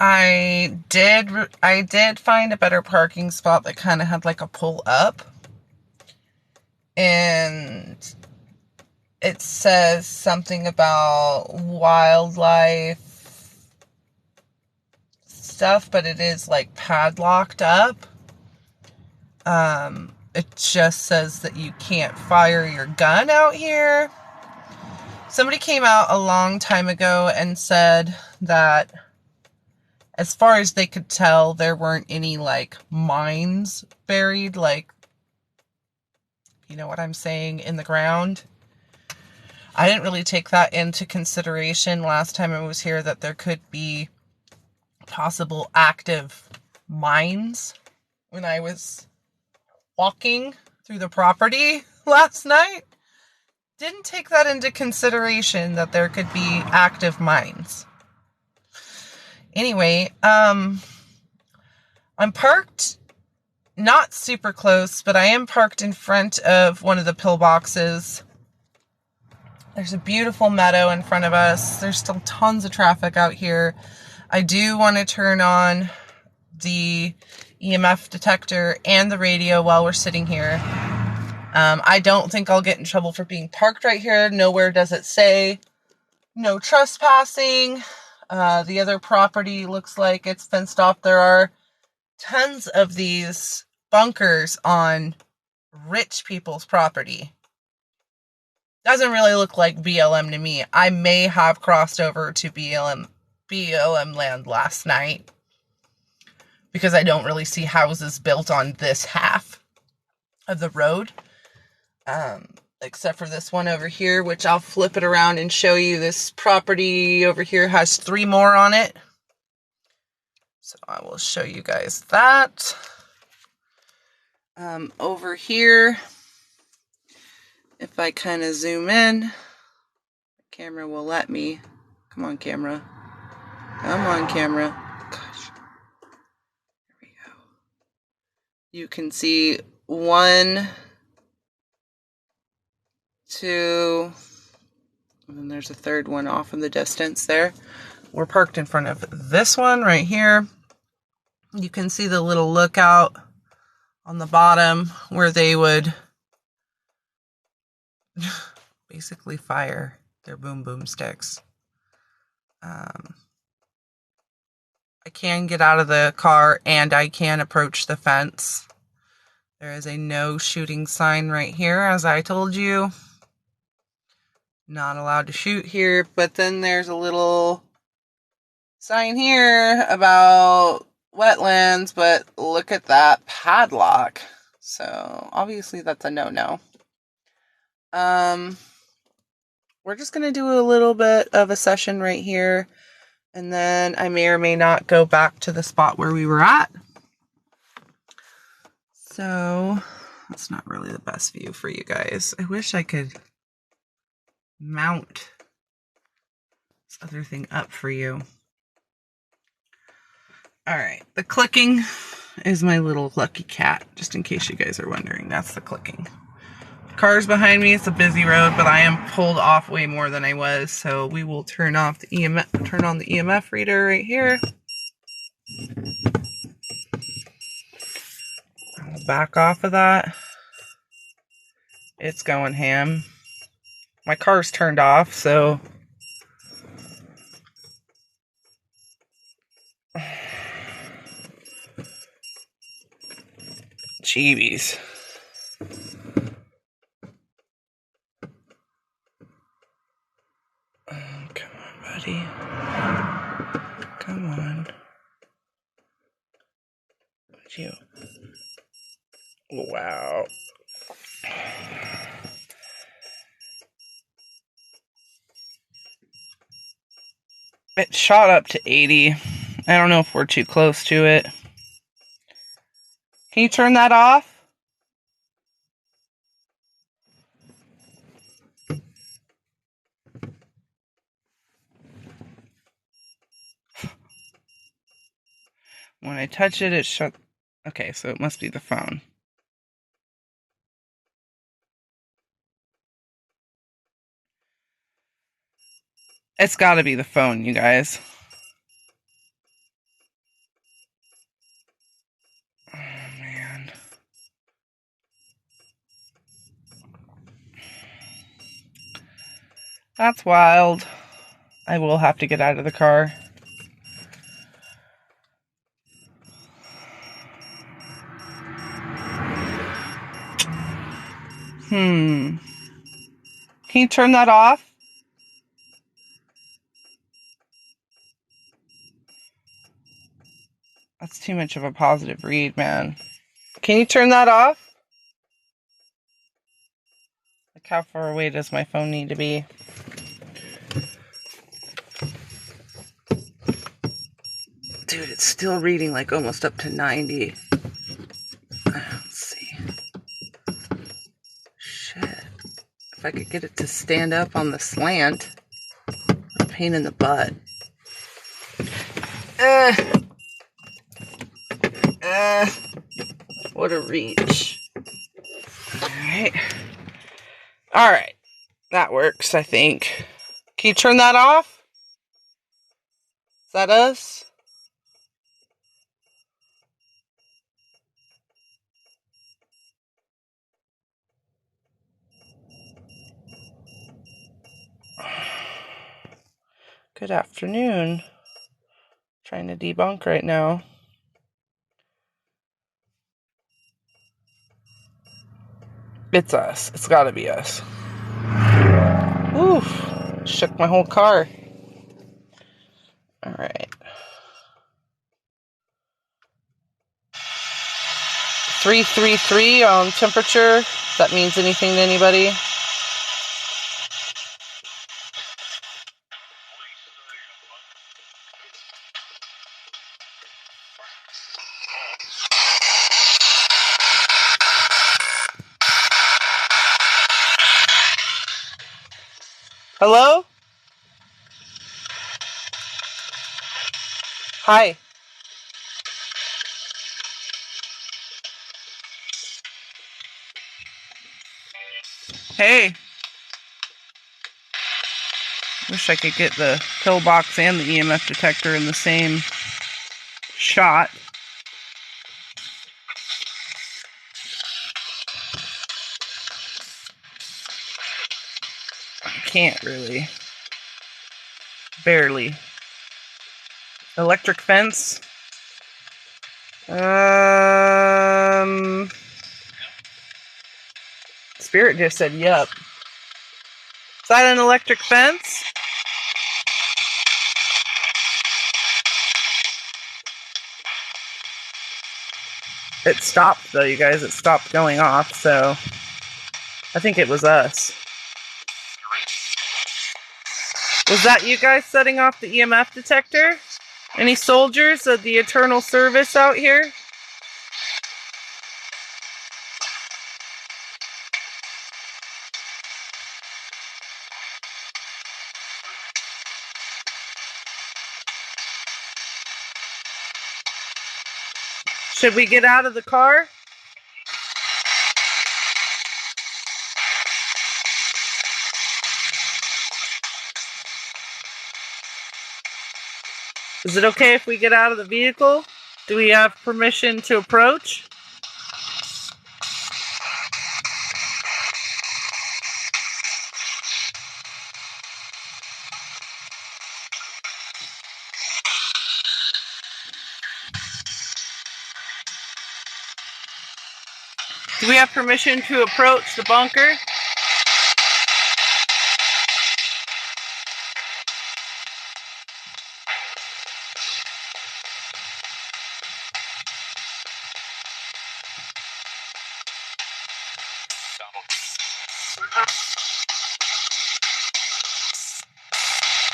I did find a better parking spot that kind of had like a pull up. And it says something about wildlife stuff, but it is like padlocked up. It just says that you can't fire your gun out here. Somebody came out a long time ago and said that as far as they could tell, there weren't any like mines buried, like, you know what I'm saying, in the ground. I didn't really take that into consideration last time I was here, that there could be possible active mines when I was walking through the property last night. Didn't take that into consideration, that there could be active mines. Anyway, I'm parked not super close, but I am parked in front of one of the pillboxes. There's a beautiful meadow in front of us. There's still tons of traffic out here. I do want to turn on the EMF detector and the radio while we're sitting here. I don't think I'll get in trouble for being parked right here. Nowhere does it say no trespassing. The other property looks like it's fenced off. There are tons of these bunkers on rich people's property. Doesn't really look like BLM to me. I may have crossed over to BLM land last night, because I don't really see houses built on this half of the road. Except for this one over here, which I'll flip it around and show you. This property over here has 3 more on it. So I will show you guys that. Over here, if I kind of zoom in, the camera will let me. Come on, camera. Come on, camera. Gosh. There we go. You can see 1, 2, and then there's a third one off in the distance there. We're parked in front of this one right here. You can see the little lookout on the bottom where they would basically fire their boom boom sticks. I can get out of the car and I can approach the fence. There is a no shooting sign right here, as I told you. Not allowed to shoot here, but then there's a little sign here about wetlands, but look at that padlock. So obviously that's a no-no. We're just gonna do a little bit of a session right here, and then I may or may not go back to the spot where we were at. So that's not really the best view for you guys. I wish I could mount this other thing up for you. Alright, the clicking is my little lucky cat, just in case you guys are wondering. That's the clicking. Cars behind me, it's a busy road, but I am pulled off way more than I was, so we will turn on the EMF reader right here. I'll back off of that. It's going ham. My car's turned off, so jeebies. Oh, come on, buddy. Come on. Would you? Wow. It shot up to 80. I don't know if we're too close to it. Can you turn that off? When I touch it, it shut. Okay, so it must be the phone. It's gotta be the phone, you guys. That's wild. I will have to get out of the car. Can you turn that off? That's too much of a positive read, man. Can you turn that off? Like, how far away does my phone need to be? Dude, it's still reading like almost up to 90. Let's see. Shit. If I could get it to stand up on the slant. What a pain in the butt. What a reach. Alright. That works, I think. Can you turn that off? Is that us? Good afternoon. Trying to debunk right now. It's us. It's gotta be us. Oof. Shook my whole car. Alright. 333 on temperature. If that means anything to anybody. Hello? Hi. Hey. Wish I could get the pillbox and the EMF detector in the same shot. I can't really. Barely. Electric fence? Spirit just said yep. Is that an electric fence? It stopped though, you guys. It stopped going off, so I think it was us. Was that you guys setting off the EMF detector? Any soldiers of the Eternal Service out here? Should we get out of the car? Is it okay if we get out of the vehicle? Do we have permission to approach? Do we have permission to approach the bunker?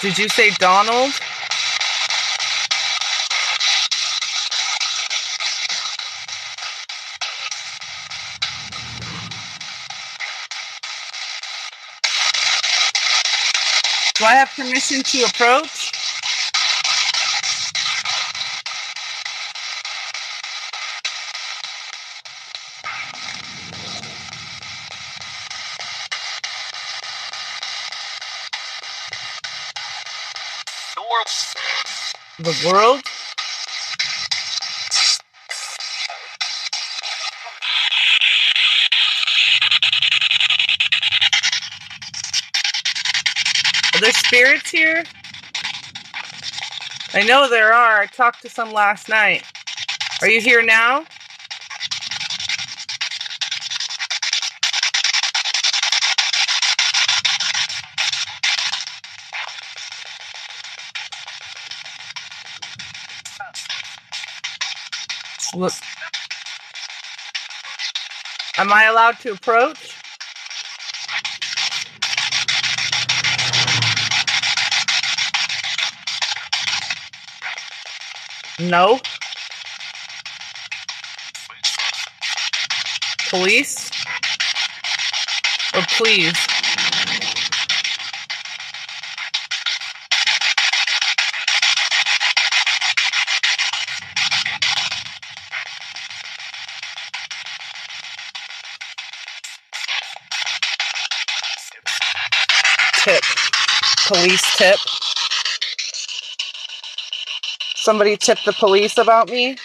Did you say Donald? Do I have permission to approach? The world? spirits here? I know there are. I talked to some last night. Are you here now? Look. Am I allowed to approach? No. Police? Or please? Tip. Police tip. Somebody tipped the police about me.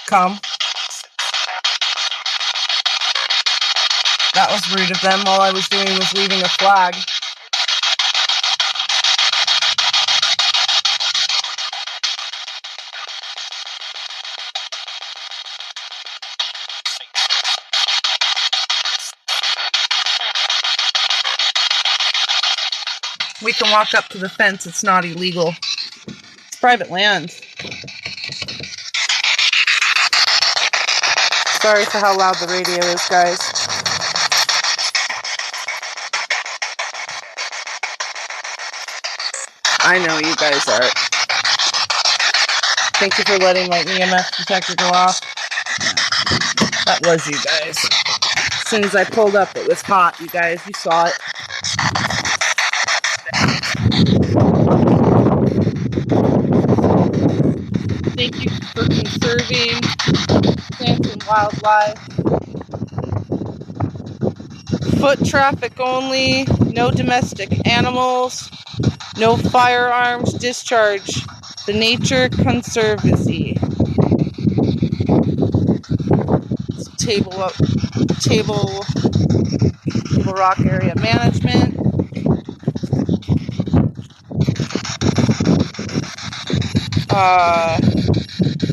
Come. That was rude of them. All I was doing was leaving a flag. We can walk up to the fence. It's not illegal. It's private land. Sorry for how loud the radio is, guys. I know you guys are. Thank you for letting my EMF detector go off. That was you guys. As soon as I pulled up, it was hot, you guys. You saw it. Thank you for conserving plants and wildlife. Foot traffic only, no domestic animals, no firearms discharge. The Nature Conservancy. Table Rock Area Management.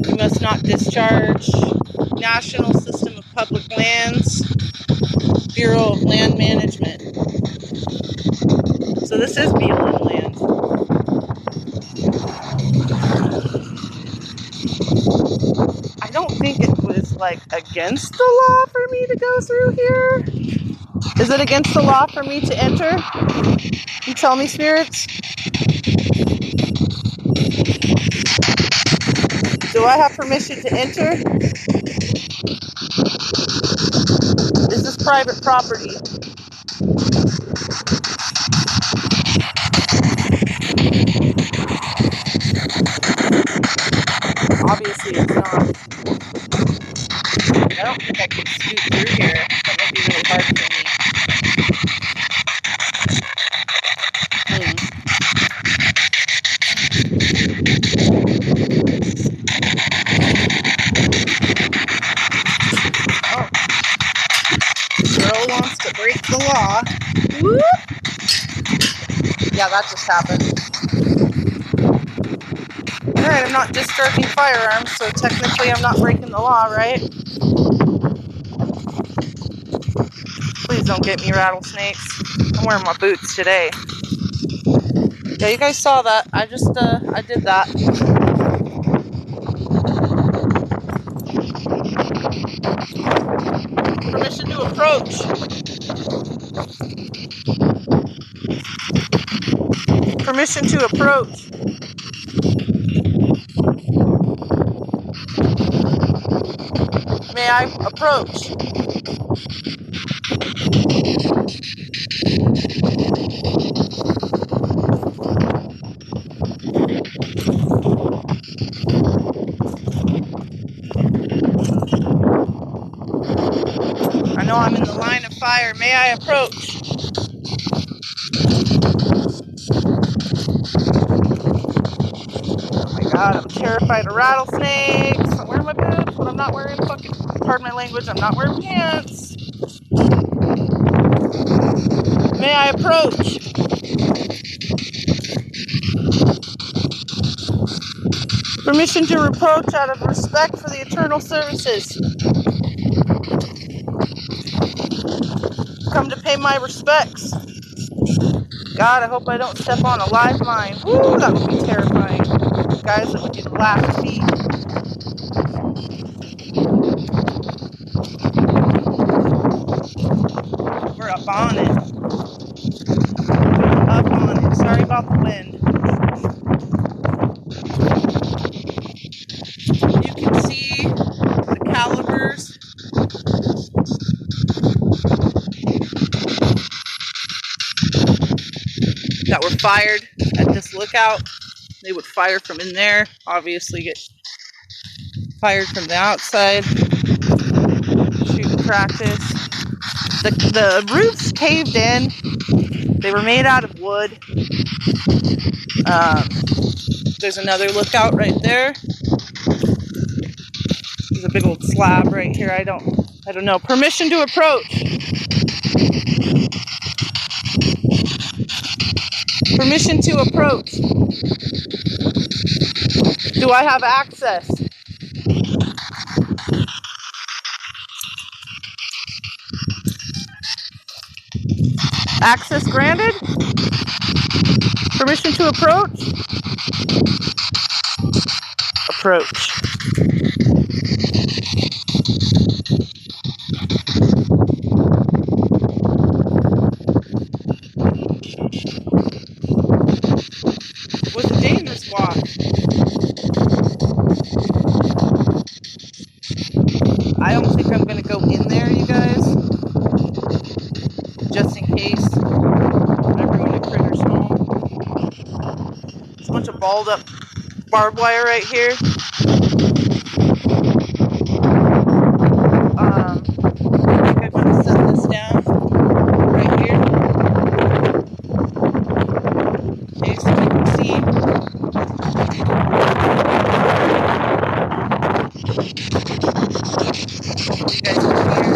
You must not discharge. National System of Public Lands. Bureau of Land Management. So this is BLM land. I don't think it was like against the law for me to go through here. Is it against the law for me to enter? You tell me, spirits. Do I have permission to enter? Is this private property? Obviously it's not. I don't think I can scoot through here. That might be really hard for me. Oh. Girl wants to break the law. Whoop. Yeah, that just happened. Alright, I'm not discharging firearms, so technically I'm not breaking the law, right? Please don't get me rattlesnakes. I'm wearing my boots today. Yeah, you guys saw that. I did that. Permission to approach. Permission to approach. May I approach? I know I'm in the line of fire. May I approach? Oh my god, I'm terrified of rattlesnakes. I'm wearing my boobs, but I'm not wearing fucking, pardon my language, I'm not wearing pants. May I approach? Permission to approach out of respect for the eternal services. Come to pay my respects. God, I hope I don't step on a live mine. Woo, that would be terrifying. Guys, that would be the last beat. We're up on it. Up on it. Sorry about the wind. You can see the calibers. That were fired at this lookout. They would fire from in there, obviously get fired from the outside. Shooting practice. The roofs caved in. They were made out of wood. There's another lookout right there. There's a big old slab right here. I don't know. Permission to approach. Permission to approach. Do I have access? Access granted? Permission to approach? Approach. It was a dangerous walk. I don't think I'm going to go in there, you guys. Just in case I ruin a critter's home. There's a bunch of balled up barbed wire right here. I think I'm going to set this down right here. Okay, so you can see. You guys can hear.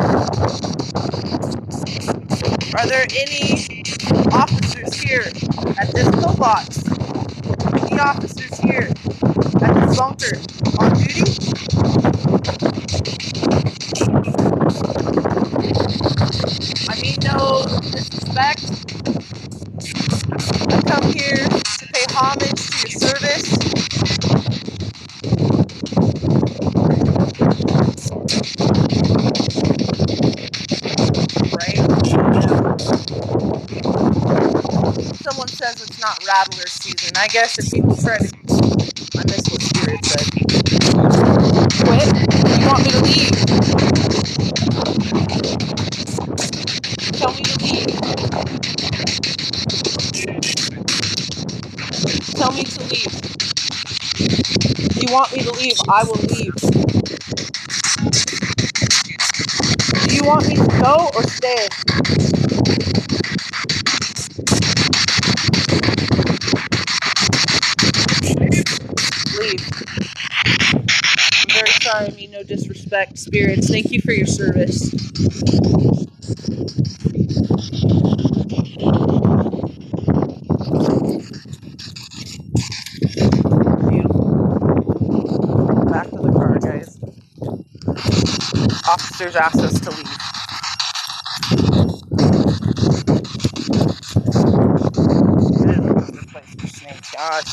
Are there any officers here at this pillbox? Any officers here at this bunker on duty? I mean no disrespect. I come here to pay homage to your service. Right? Someone says it's not rattler season. I guess if people try to... I miss what Spirit said. Quit? You want me to leave? Tell me to leave. Tell me to leave. If you want me to leave, I will leave. Do you want me to go or stay? Leave. I'm very sorry, I mean no disrespect, spirits. Thank you for your service. Beautiful. Back to the car, guys. Officers asked us to leave. It is a good place for snakes. God,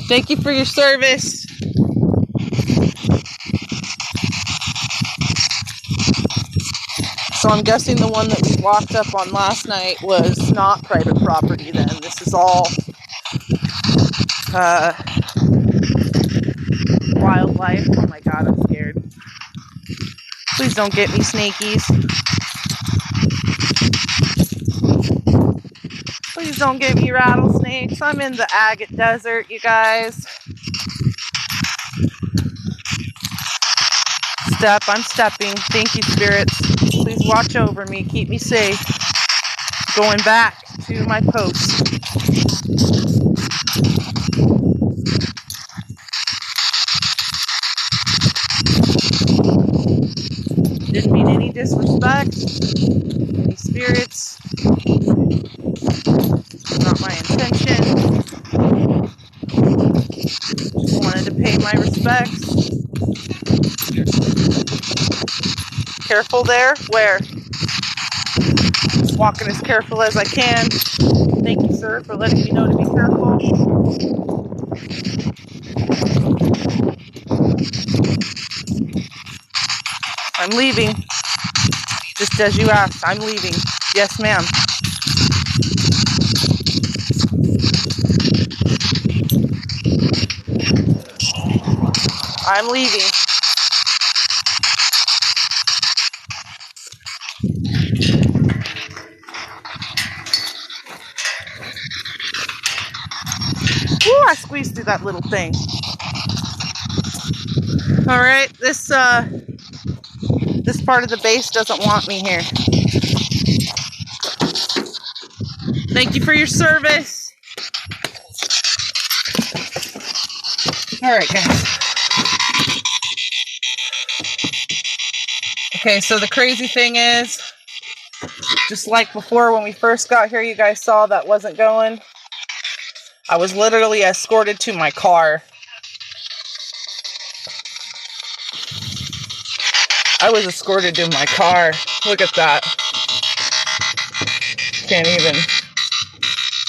thank you for your service. So I'm guessing the one that we walked up on last night was not private property then. This is all wildlife. Oh my god, I'm scared. Please don't get me, snakies. Please don't get me, rattlesnakes. I'm in the agate desert, you guys. I'm stepping. Thank you, spirits. Please watch over me. Keep me safe. Going back to my post. any disrespect, any spirits. Not my intention. Just wanted to pay my respects. Careful there? Where? Just walking as careful as I can. Thank you, sir, for letting me know to be careful. I'm leaving. Just as you asked, I'm leaving. Yes, ma'am. I'm leaving. Ooh, I squeezed through that little thing. All right, this part of the base doesn't want me here. Thank you for your service. All right, guys. Okay, so the crazy thing is, just like before when we first got here, you guys saw that wasn't going. I was literally escorted to my car. I was escorted to my car. Look at that. Can't even.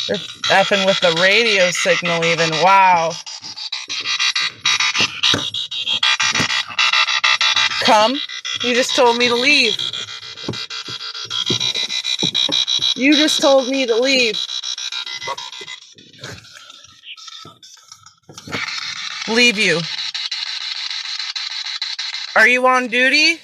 They're effing with the radio signal even. Wow. Come. You just told me to leave. You just told me to leave. Leave you. Are you on duty?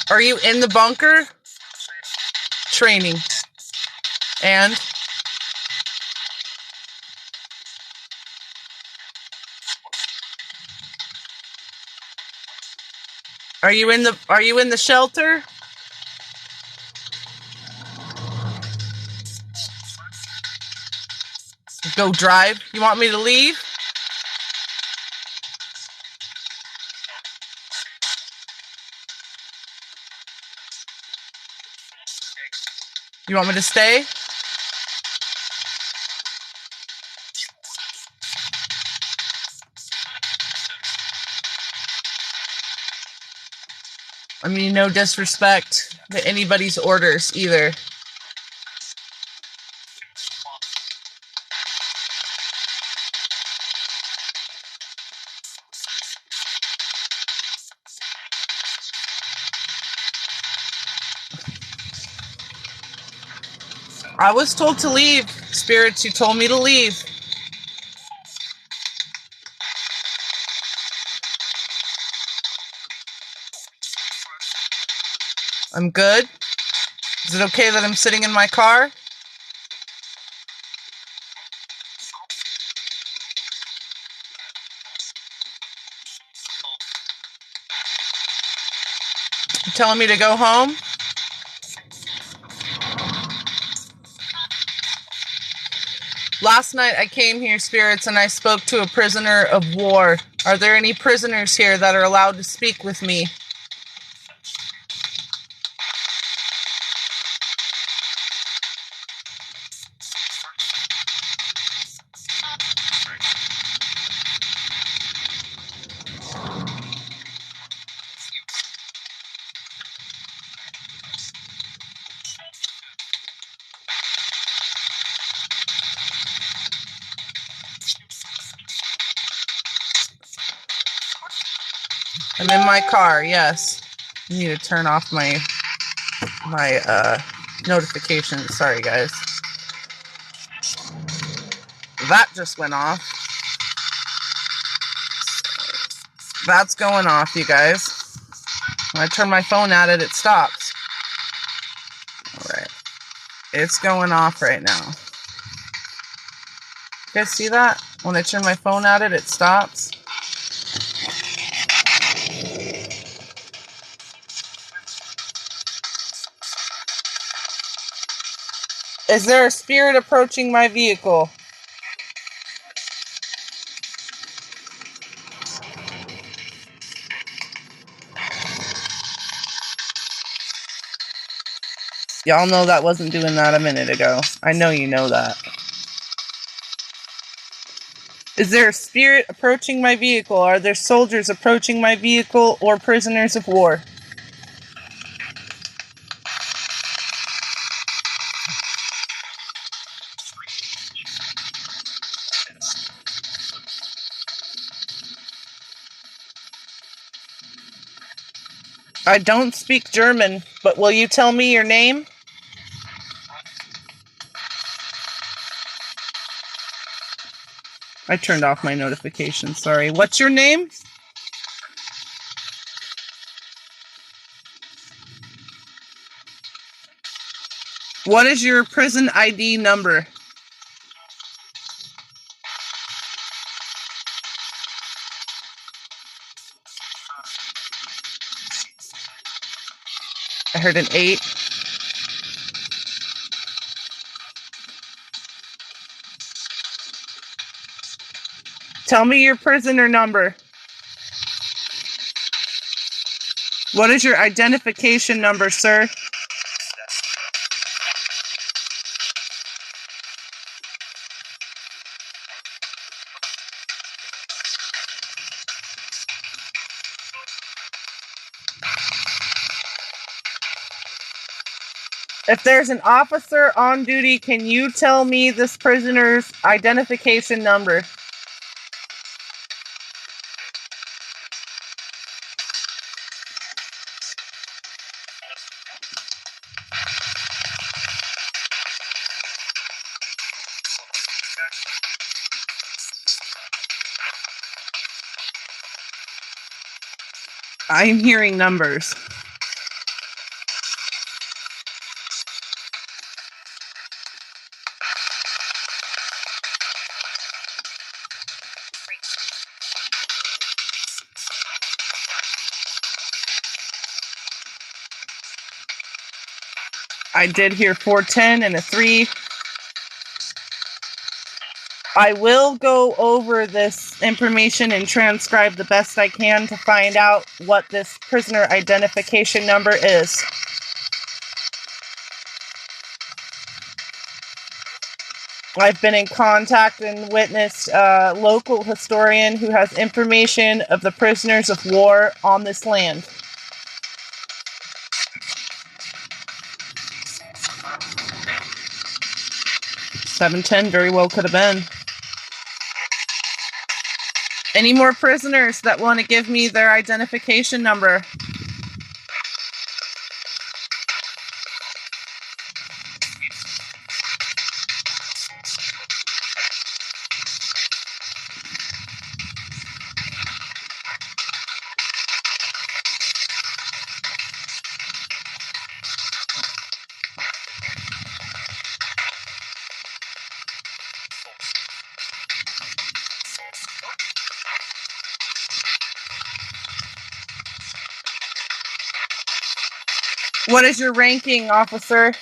Are you in the bunker? Training. And? Are you in the shelter? Go drive. You want me to leave? You want me to stay? I mean, no disrespect to anybody's orders either. I was told to leave. Spirits, you told me to leave. I'm good. Is it okay that I'm sitting in my car? You telling me to go home? Last night I came here, spirits, and I spoke to a prisoner of war. Are there any prisoners here that are allowed to speak with me? I'm in my car, yes. I need to turn off my notifications. Sorry, guys. That just went off. That's going off, you guys. When I turn my phone at it, it stops. Alright. It's going off right now. You guys see that? When I turn my phone at it, it stops. Is there a spirit approaching my vehicle? Y'all know that wasn't doing that a minute ago. I know you know that. Is there a spirit approaching my vehicle? Are there soldiers approaching my vehicle or prisoners of war? I don't speak German, but will you tell me your name? I turned off my notifications, sorry. What's your name? What is your prison ID number? I heard an 8. Tell me your prisoner number. What is your identification number, sir? If there's an officer on duty, can you tell me this prisoner's identification number? I'm hearing numbers. I did hear 410 and a 3. I will go over this information and transcribe the best I can to find out what this prisoner identification number is. I've been in contact and witnessed a local historian who has information of the prisoners of war on this land. $710 very well could have been. Any more prisoners that want to give me their identification number? What is your ranking, officer?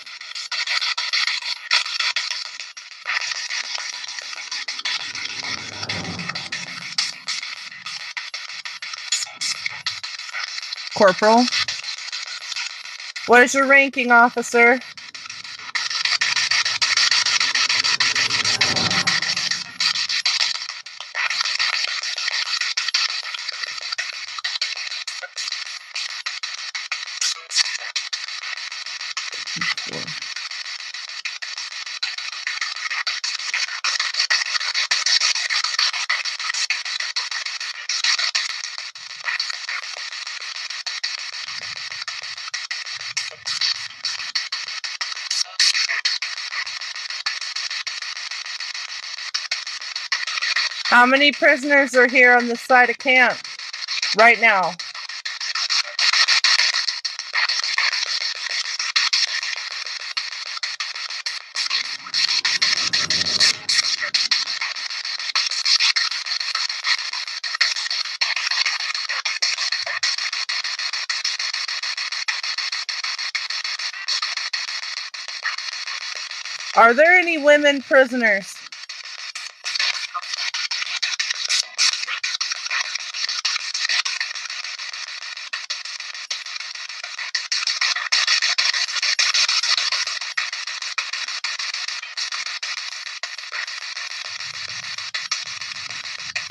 Corporal. What is your ranking, officer? How many prisoners are here on this side of camp right now? Are there any women prisoners?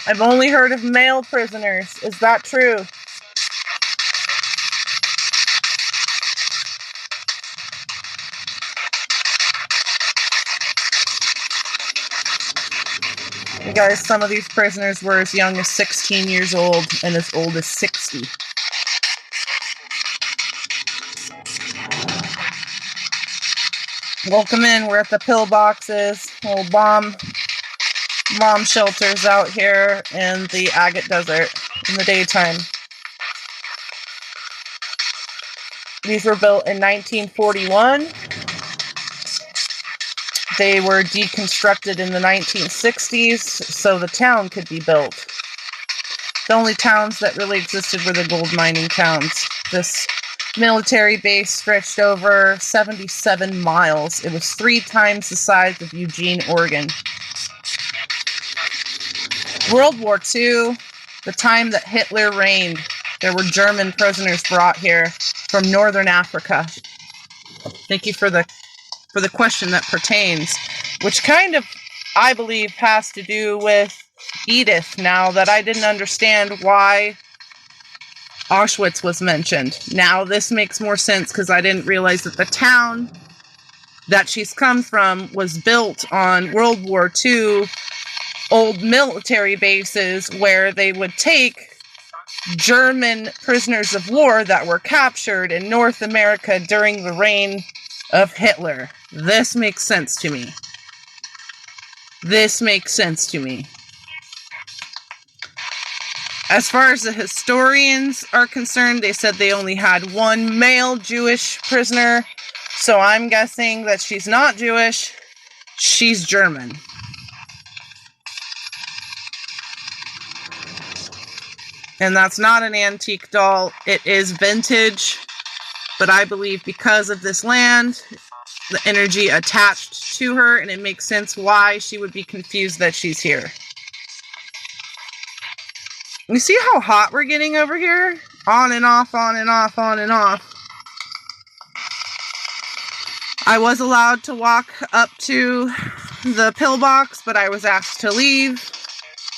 I've only heard of male prisoners. Is that true? You guys, some of these prisoners were as young as 16 years old and as old as 60. Welcome in. We're at the pillboxes, little bomb shelters out here in the Agate Desert in the daytime. These were built in 1941. They were deconstructed in the 1960s so the town could be built. The only towns that really existed were the gold mining towns. This military base stretched over 77 miles. It was 3 times the size of Eugene, Oregon. World War II, the time that Hitler reigned, there were German prisoners brought here from northern Africa. Thank you for the question that pertains, which kind of, I believe, has to do with Edith, now that I didn't understand why Auschwitz was mentioned. Now this makes more sense because I didn't realize that the town that she's come from was built on World War II old military bases where they would take German prisoners of war that were captured in North America during the reign of Hitler. This makes sense to me. This makes sense to me. As far as the historians are concerned, they said they only had 1 male Jewish prisoner, so I'm guessing that she's not Jewish, she's German. And that's not an antique doll, it is vintage, but I believe because of this land, the energy attached to her, and it makes sense why she would be confused that she's here. You see how hot we're getting over here? On and off, on and off, on and off. I was allowed to walk up to the pillbox, but I was asked to leave,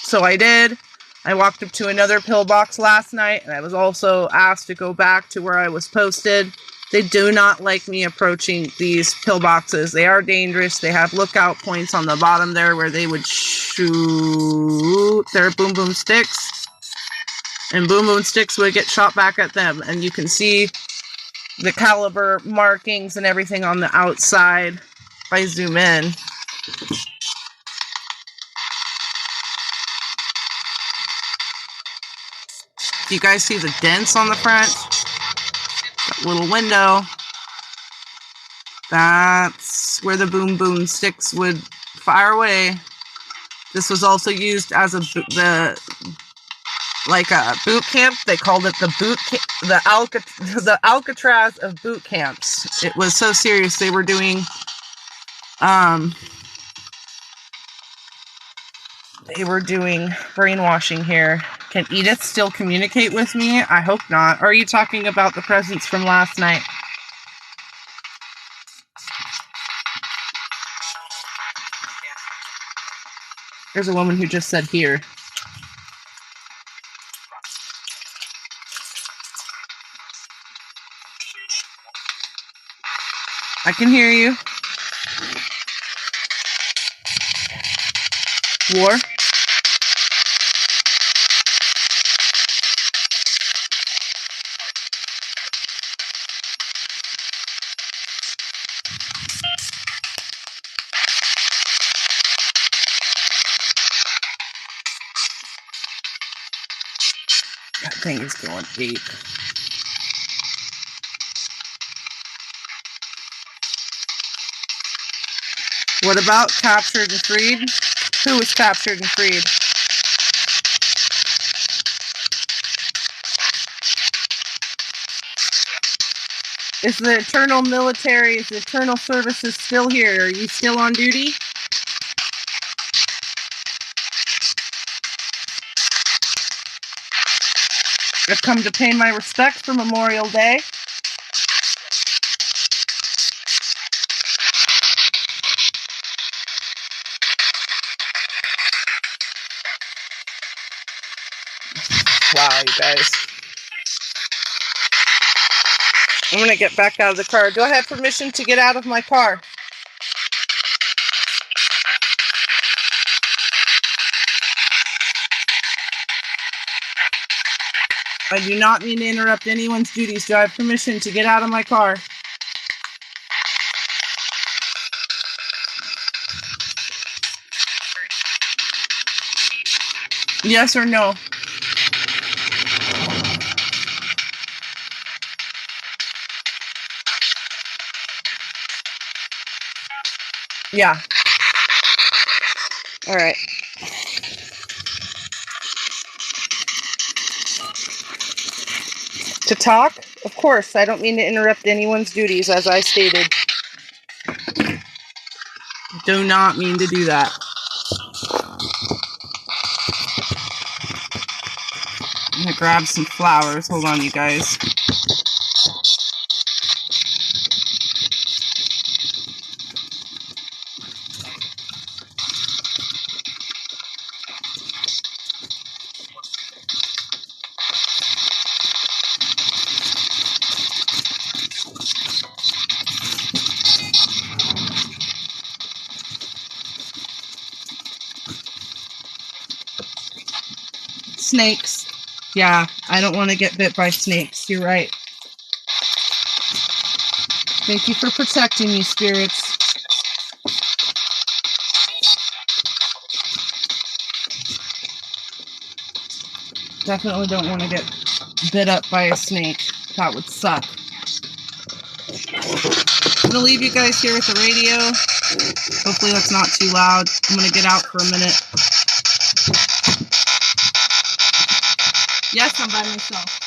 so I did. I walked up to another pillbox last night, and I was also asked to go back to where I was posted. They do not like me approaching these pillboxes. They are dangerous. They have lookout points on the bottom there where they would shoot their boom boom sticks. And boom boom sticks would get shot back at them. And you can see the caliber markings and everything on the outside if I zoom in. Do you guys see the dents on the front? That little window. That's where the boom boom sticks would fire away. This was also used as a boot camp. They called it the Alcatraz of boot camps. It was so serious. They were doing brainwashing here. Can Edith still communicate with me? I hope not. Or are you talking about the presents from last night? There's a woman who just said here. I can hear you. War? That thing is going deep. What about captured and freed? Who was captured and freed? Is the Eternal Military, is the Eternal Services still here? Are you still on duty? I've come to pay my respects for Memorial Day. Wow, you guys. I'm going to get back out of the car. Do I have permission to get out of my car? I do not mean to interrupt anyone's duties. Do I have permission to get out of my car? Yes or no? Yeah. All right. To talk? Of course. I don't mean to interrupt anyone's duties, as I stated. Do not mean to do that. I'm going to grab some flowers. Hold on, you guys. Snakes. Yeah, I don't want to get bit by snakes. You're right. Thank you for protecting me, spirits. Definitely don't want to get bit up by a snake. That would suck. I'm going to leave you guys here with the radio. Hopefully that's not too loud. I'm going to get out for a minute. Yes, I'm by myself.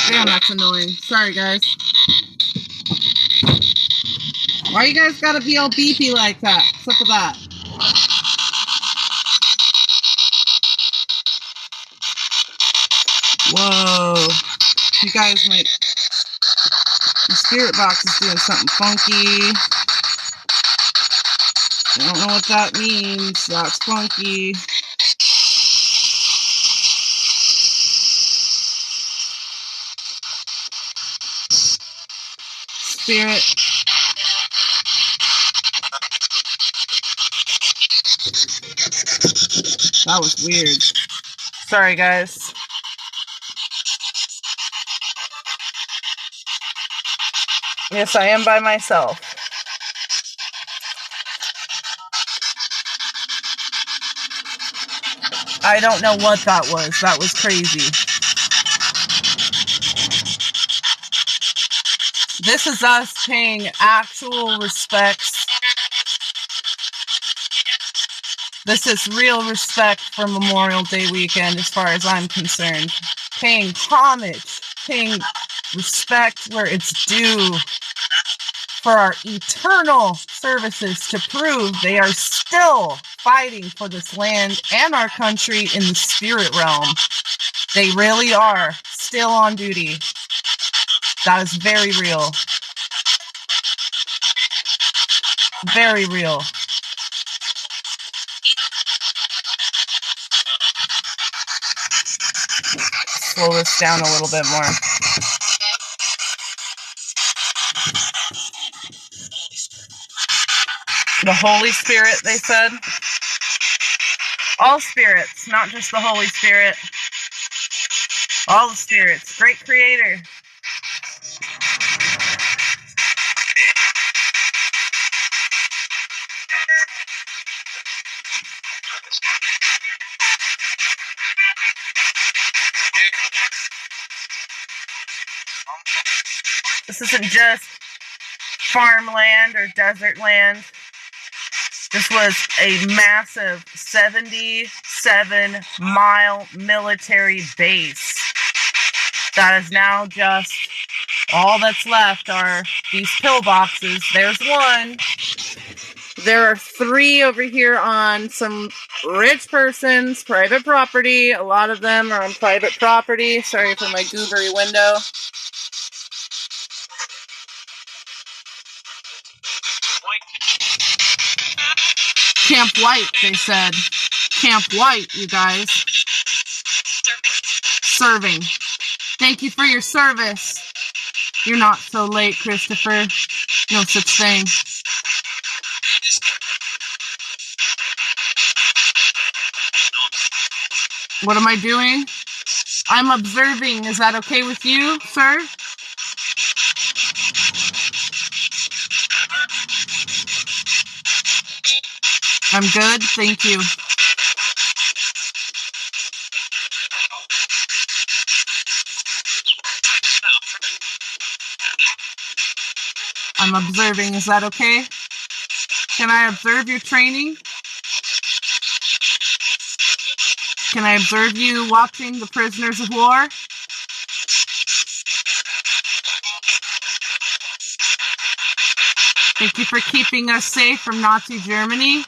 Damn, that's annoying. Sorry, guys. Why you guys gotta be all beepy like that? What's up with that? Whoa. You guys might... The spirit box is doing something funky. I don't know what that means. That's funky. Spirit. That was weird. Sorry, guys. Yes, I am by myself. I don't know what that was. That was crazy. This is us paying actual respects. This is real respect for Memorial Day weekend as far as I'm concerned. Paying homage, paying respect where it's due for our eternal services to prove they are still fighting for this land and our country in the spirit realm. They really are still on duty. That is very real. Very real. Slow this down a little bit more. The Holy Spirit, they said. All spirits, not just the Holy Spirit. All the spirits. Great Creator. This isn't just farmland or desert land. This was a massive 77-mile military base. That is now just all that's left are these pillboxes. There's one. There are 3 over here on some rich person's private property. A lot of them are on private property. Sorry for my goobery window. Camp White, they said. Camp White, you guys. Serving. Thank you for your service. You're not so late, Christopher. No such thing. What am I doing? I'm observing. Is that okay with you, sir? I'm good, thank you. I'm observing. Is that okay? Can I observe your training? Can I observe you watching the prisoners of war? Thank you for keeping us safe from Nazi Germany.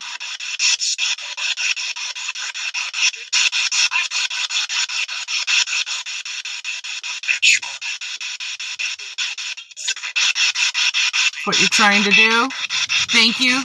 What you're trying to do. Thank you.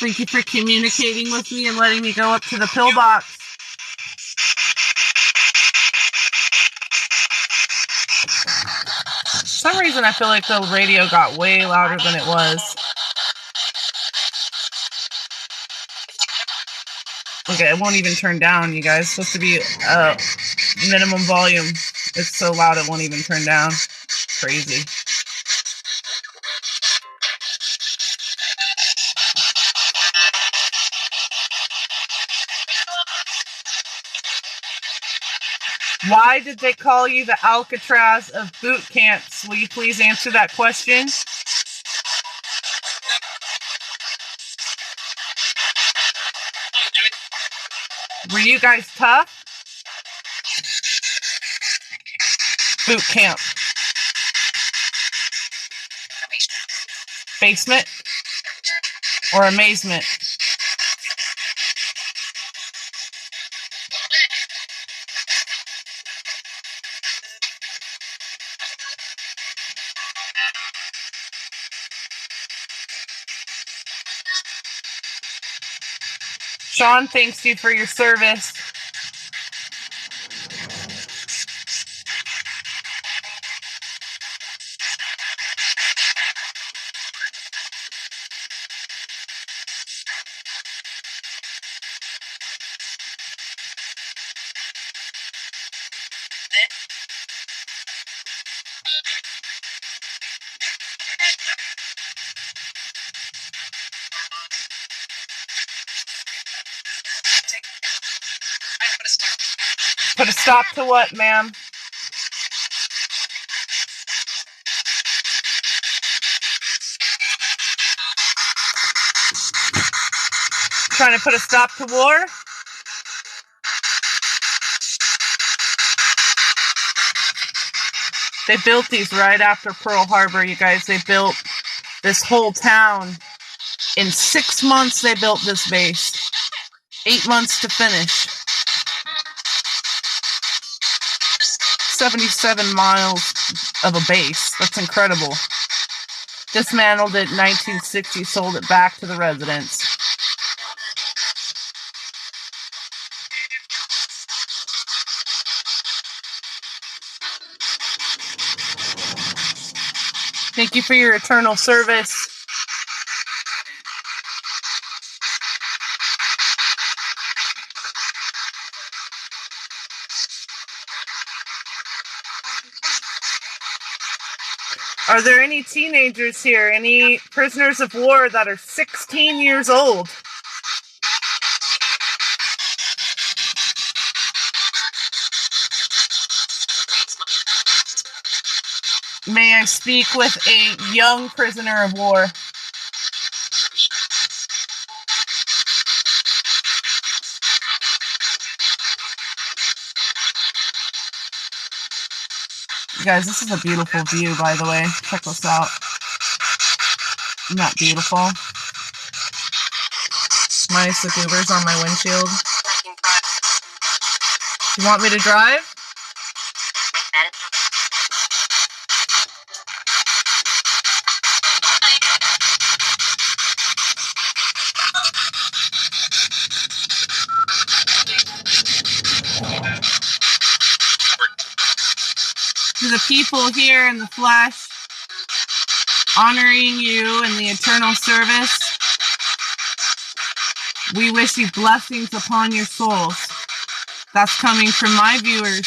Thank you for communicating with me and letting me go up to the pillbox. For some reason I feel like the radio got way louder than it was. Okay, it won't even turn down, you guys. It's supposed to be minimum volume. It's so loud it won't even turn down. Crazy. Why did they call you the Alcatraz of boot camps? Will you please answer that question? Were you guys tough? Boot camp. Basement? Or amazement? Sean thanks you for your service. Put a stop to what, ma'am? Trying to put a stop to war? They built these right after Pearl Harbor, you guys. They built this whole town. In 6 months, they built this base. 8 months to finish. 77 miles of a base. That's incredible. Dismantled it in 1960, sold it back to the residents. Thank you for your eternal service. Are there any teenagers here? Any prisoners of war that are 16 years old? May I speak with a young prisoner of war? You guys, this is a beautiful view, by the way. Check this out. Isn't that beautiful? Nice, the goobers on my windshield. You want me to drive? To the people here in the flesh, honoring you in the eternal service, we wish you blessings upon your souls. That's coming from my viewers,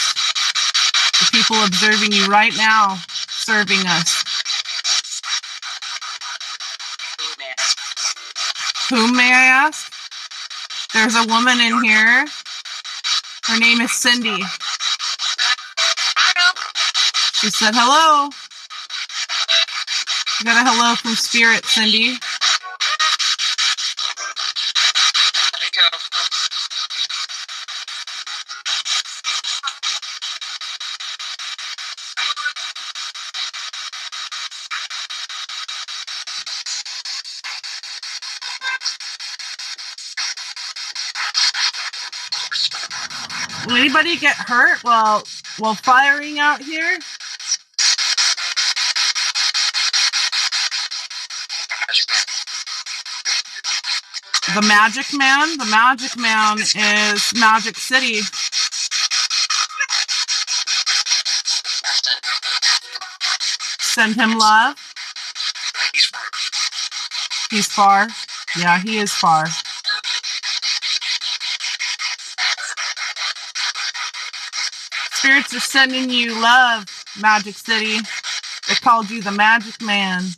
the people observing you right now, serving us. Whom may I ask? There's a woman in here. Her name is Cindy. She said hello. You got a hello from Spirit, Cindy. Will anybody get hurt while firing out here? The Magic Man? The Magic Man is Magic City. Send him love. He's far. Yeah, he is far. Spirits are sending you love, Magic City. They called you the Magic Man.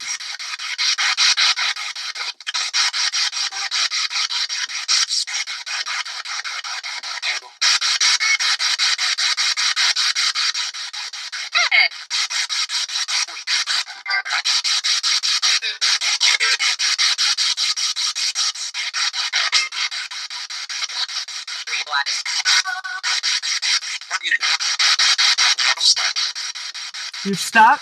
You stuck?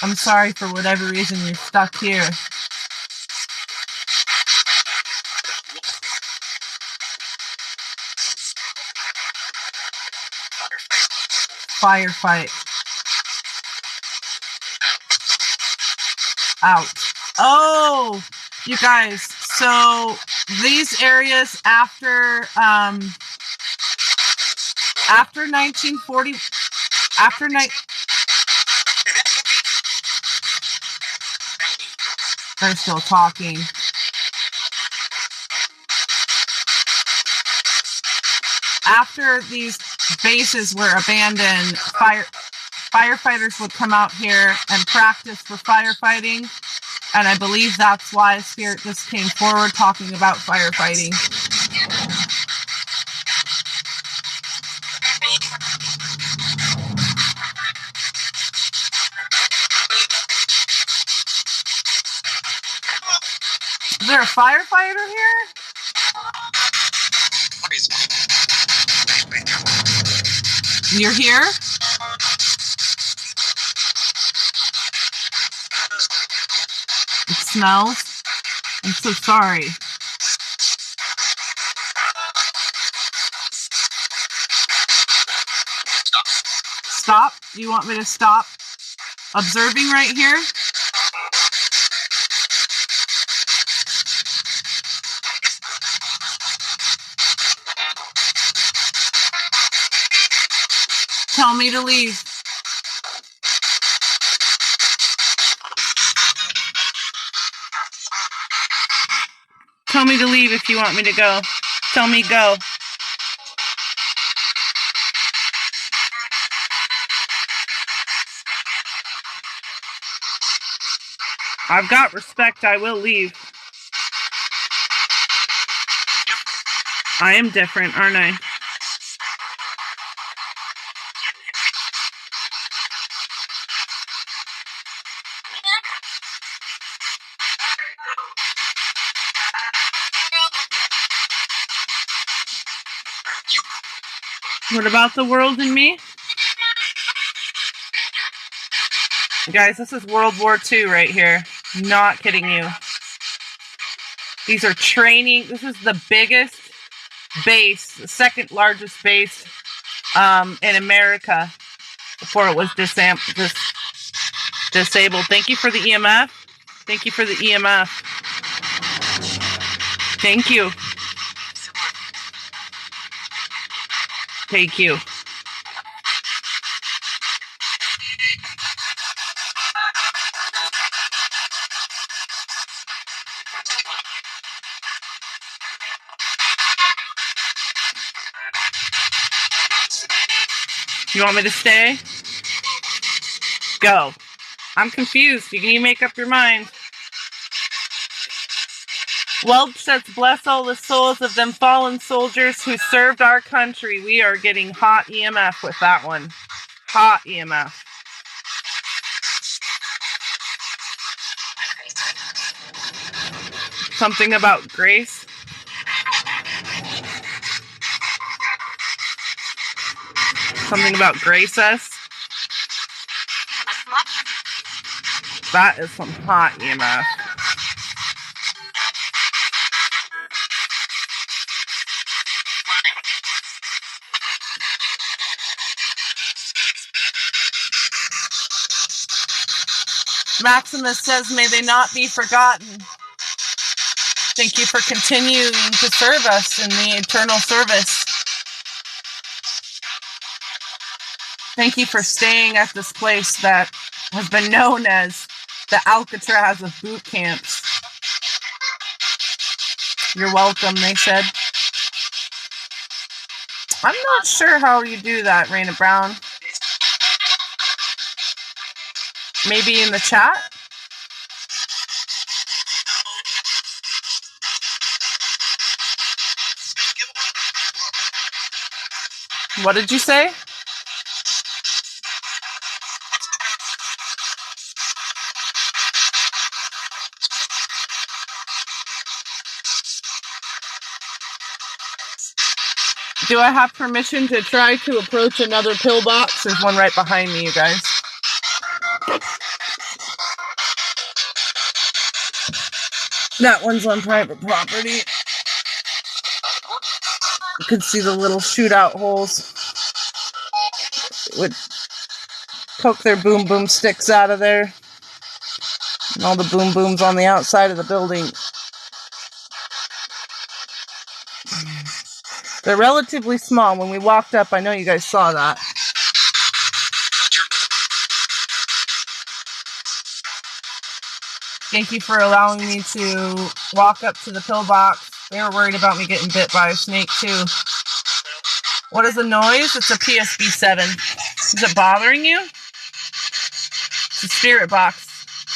I'm sorry for whatever reason you're stuck here. Firefight. Out. Oh, you guys. So these areas after 1940, they're still talking. After these bases were abandoned, firefighters would come out here and practice for firefighting. And I believe that's why Spirit just came forward talking about firefighting. Is there a firefighter here? You're here? It smells. I'm so sorry. Stop? Do you want me to stop observing right here? Tell me to leave. Tell me to leave if you want me to go. Tell me go. I've got respect. I will leave. I am different, aren't I? What about the world and me? Guys, this is World War II right here. Not kidding you. These are training. This is the biggest base, the second largest base in America before it was disabled. Thank you for the EMF. Thank you for the EMF. Thank you. Thank you. You want me to stay? Go. I'm confused. You can make up your mind. Welch says, bless all the souls of them fallen soldiers who served our country. We are getting hot EMF with that one. Hot EMF. Something about grace. Something about grace us. That is some hot EMF. Maximus says, may they not be forgotten. Thank you for continuing to serve us in the eternal service. Thank you for staying at this place that has been known as the Alcatraz of boot camps. You're welcome, they said. I'm not sure how you do that, Raina Brown. Maybe in the chat? What did you say? Do I have permission to try to approach another pillbox? There's one right behind me, you guys. That one's on private property. You can see the little shootout holes. Would poke their boom boom sticks out of there. And all the boom booms on the outside of the building. They're relatively small. When we walked up, I know you guys saw that. Thank you for allowing me to walk up to the pillbox. They were worried about me getting bit by a snake too. What is the noise? It's a PSB 7. Is it bothering you? It's a spirit box.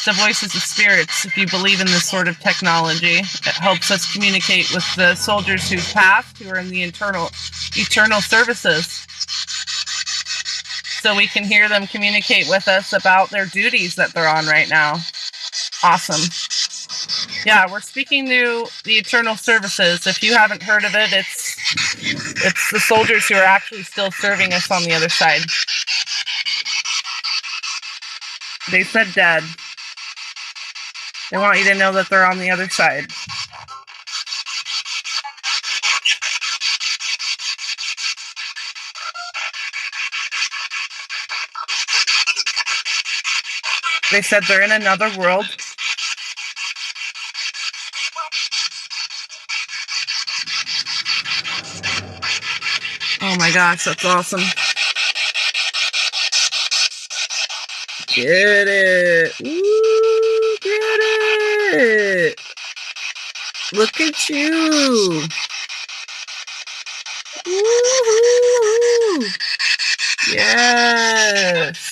the voices of spirits if you believe in this sort of technology. It helps us communicate with the soldiers who've passed, who are in the eternal services. So we can hear them communicate with us about their duties that they're on right now. Awesome. Yeah, we're speaking to the eternal services. If you haven't heard of it, it's the soldiers who are actually still serving us on the other side. They said dead. They want you to know that they're on the other side. They said they're in another world. Oh my gosh, that's awesome. Get it. Woo, get it. Look at you. Woo-hoo. Yes.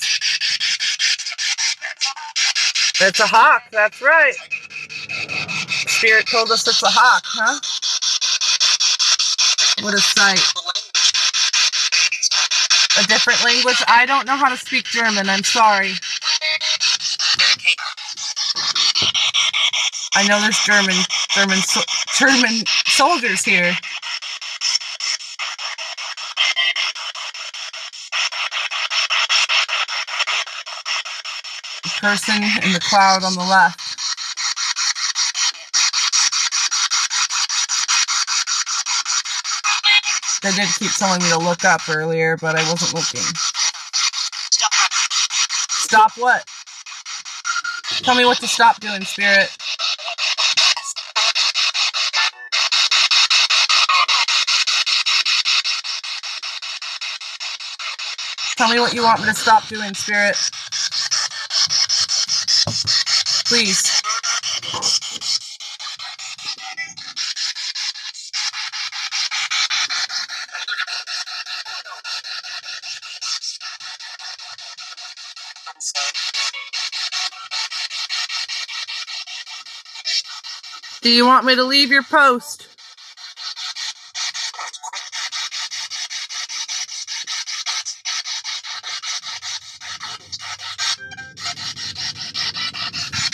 It's a hawk, that's right. Spirit told us it's a hawk, huh? What a sight. A different language? I don't know how to speak German, I'm sorry. I know there's German soldiers here. The person in the cloud on the left. They did keep telling me to look up earlier, but I wasn't looking. Stop what? Tell me what to stop doing, Spirit. Tell me what you want me to stop doing, Spirit. Please. Do you want me to leave your post?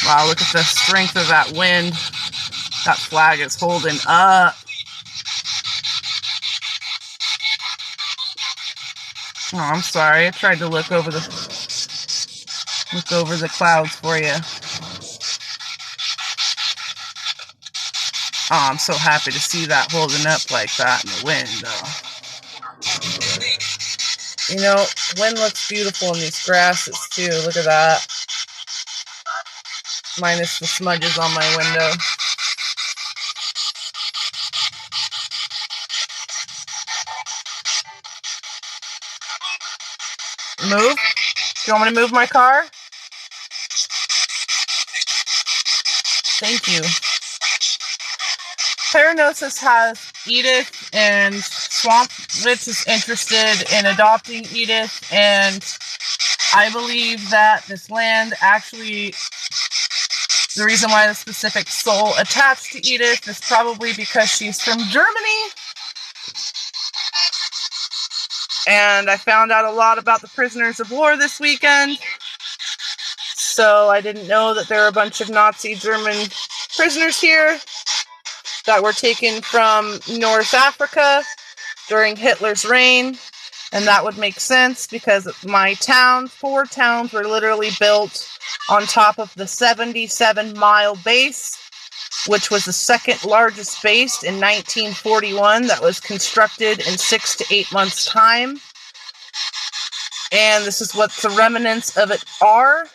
Wow, look at the strength of that wind. That flag is holding up. Oh, I'm sorry. I tried to look over the clouds for you. Oh, I'm so happy to see that holding up like that in the wind, though. You know, wind looks beautiful in these grasses, too. Look at that. Minus the smudges on my window. Move? Do you want me to move my car? Thank you. Paranosis has Edith, and Swampwitch is interested in adopting Edith, and I believe that this land actually, the reason why the specific soul attached to Edith is probably because she's from Germany. And I found out a lot about the prisoners of war this weekend. So I didn't know that there were a bunch of Nazi German prisoners here that were taken from North Africa during Hitler's reign. And that would make sense because my town, 4 towns were literally built on top of the 77-mile base, which was the second largest base in 1941 that was constructed in 6 to 8 months' time. And this is what the remnants of it are.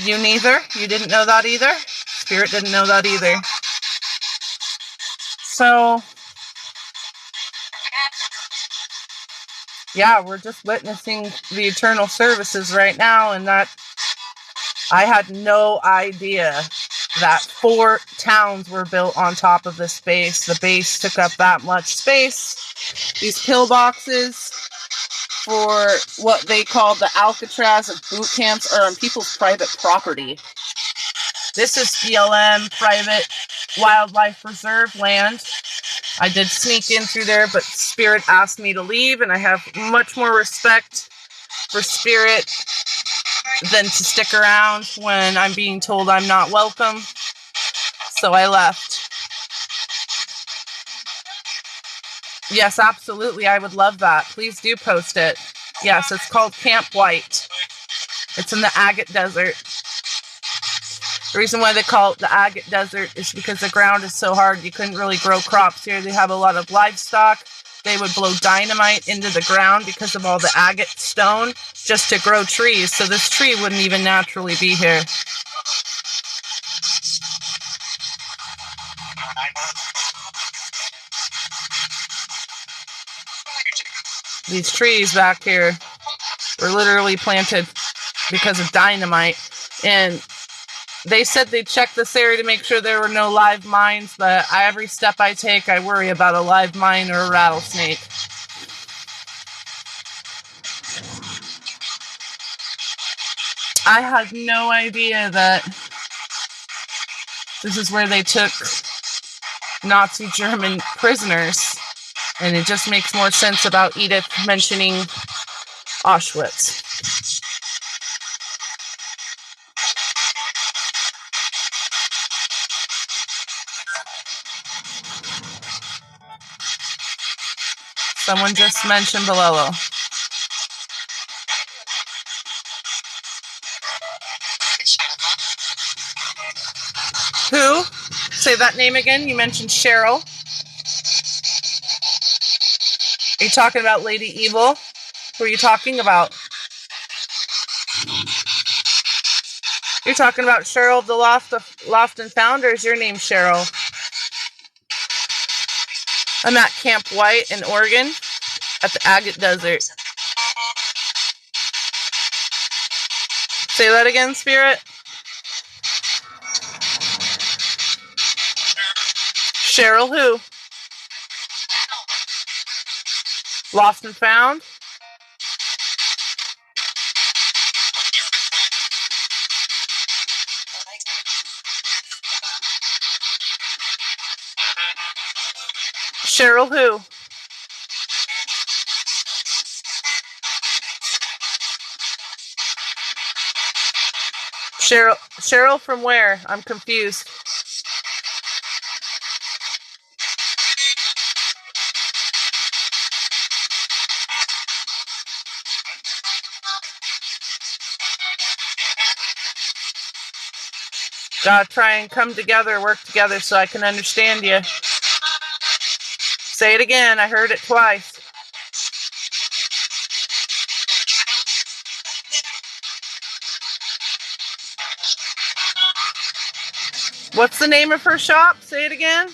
You neither. You didn't know that either. Spirit didn't know that either. So, yeah, we're just witnessing the eternal services right now, and that I had no idea that 4 towns were built on top of this base. The base took up that much space. These pillboxes for what they call the Alcatraz of boot camps are on people's private property. This is BLM private wildlife reserve land. I did sneak in through there, but Spirit asked me to leave, and I have much more respect for Spirit than to stick around when I'm being told I'm not welcome. So I left. Yes, absolutely. I would love that. Please do post it. Yes, it's called Camp White. It's in the Agate Desert. The reason why they call it the Agate Desert is because the ground is so hard you couldn't really grow crops here. They have a lot of livestock. They would blow dynamite into the ground because of all the agate stone just to grow trees. So this tree wouldn't even naturally be here. These trees back here were literally planted because of dynamite. And they said they checked this area to make sure there were no live mines, but every step I take, I worry about a live mine or a rattlesnake. I had no idea that this is where they took Nazi German prisoners, and it just makes more sense about Edith mentioning Auschwitz. Someone just mentioned Bolello. Who? Say that name again. You mentioned Cheryl. Are you talking about Lady Evil? Who are you talking about? You're talking about Cheryl of the Lost and Found, or is your name Cheryl? I'm at Camp White in Oregon at the Agate Desert. Say that again, Spirit. Cheryl who? Lost and Found? Cheryl who? Cheryl from where? I'm confused. Gotta try and come together, work together so I can understand you. Say it again. I heard it twice. What's the name of her shop? Say it again.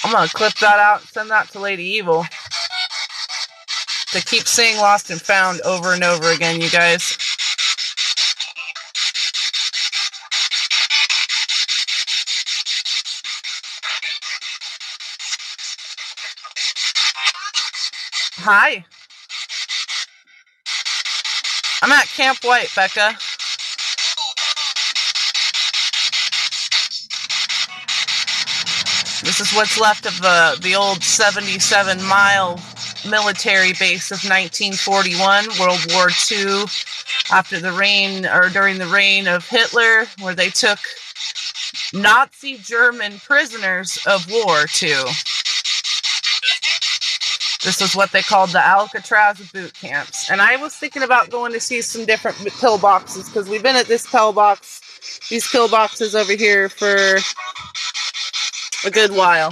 I'm gonna clip that out and send that to Lady Evil. To keep saying Lost and Found over and over again, you guys. Hi. I'm at Camp White, Becca. This is what's left of the old 77-mile military base of 1941, World War II, after the reign, or during the reign of Hitler, where they took Nazi German prisoners of war to. This is what they called the Alcatraz boot camps. And I was thinking about going to see some different pillboxes, because we've been at these pillboxes over here for a good while.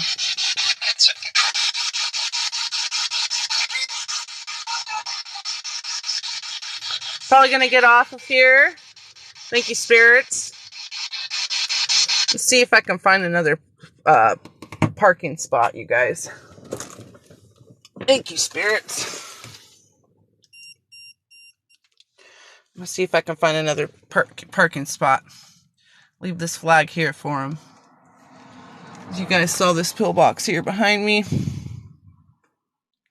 Probably going to get off of here. Thank you, spirits. Let's see if I can find another parking spot, you guys. Thank you, spirits. Let's see if I can find another parking spot. Leave this flag here for him. You guys saw this pillbox here behind me.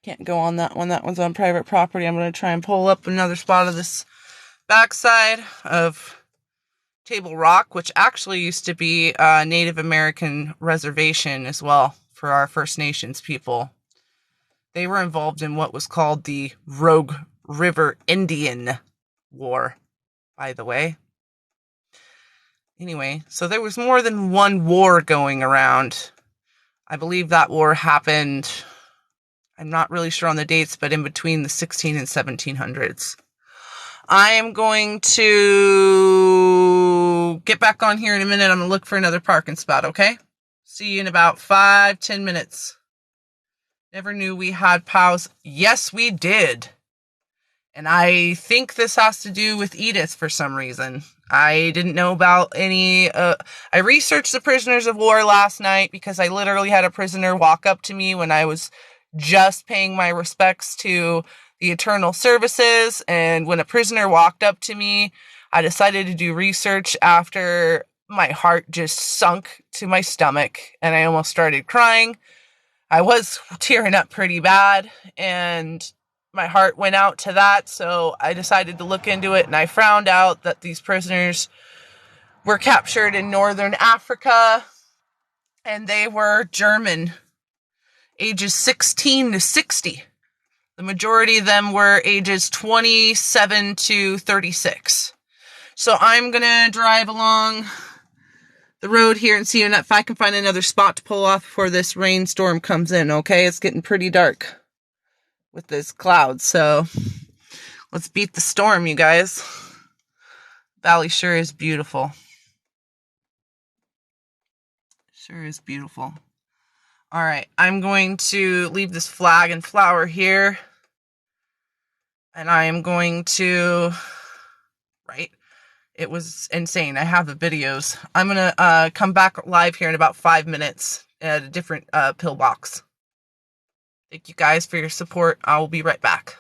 Can't go on that one. That one's on private property. I'm going to try and pull up another spot of this backside of Table Rock, which actually used to be a Native American reservation as well for our First Nations people. They were involved in what was called the Rogue River Indian War, by the way. Anyway, so there was more than one war going around. I believe that war happened, I'm not really sure on the dates, but in between the 16 and 1700s. I am going to get back on here in a minute. I'm going to look for another parking spot, okay? See you in about 5-10 minutes. Never knew we had POWs. Yes, we did. And I think this has to do with Edith for some reason. I didn't know about any... I researched the prisoners of war last night because I literally had a prisoner walk up to me when I was just paying my respects to the eternal services. And when a prisoner walked up to me, I decided to do research after my heart just sunk to my stomach and I almost started crying. I was tearing up pretty bad and my heart went out to that. So I decided to look into it and I found out that these prisoners were captured in northern Africa and they were German, ages 16 to 60. The majority of them were ages 27 to 36. So I'm going to drive along the road here and see if I can find another spot to pull off before this rainstorm comes in, okay? It's getting pretty dark with this cloud, so let's beat the storm, you guys. Valley sure is beautiful. Sure is beautiful. All right, I'm going to leave this flag and flower here. And I am going to, right, it was insane. I have the videos. I'm going to come back live here in about 5 minutes at a different pillbox. Thank you guys for your support. I will be right back.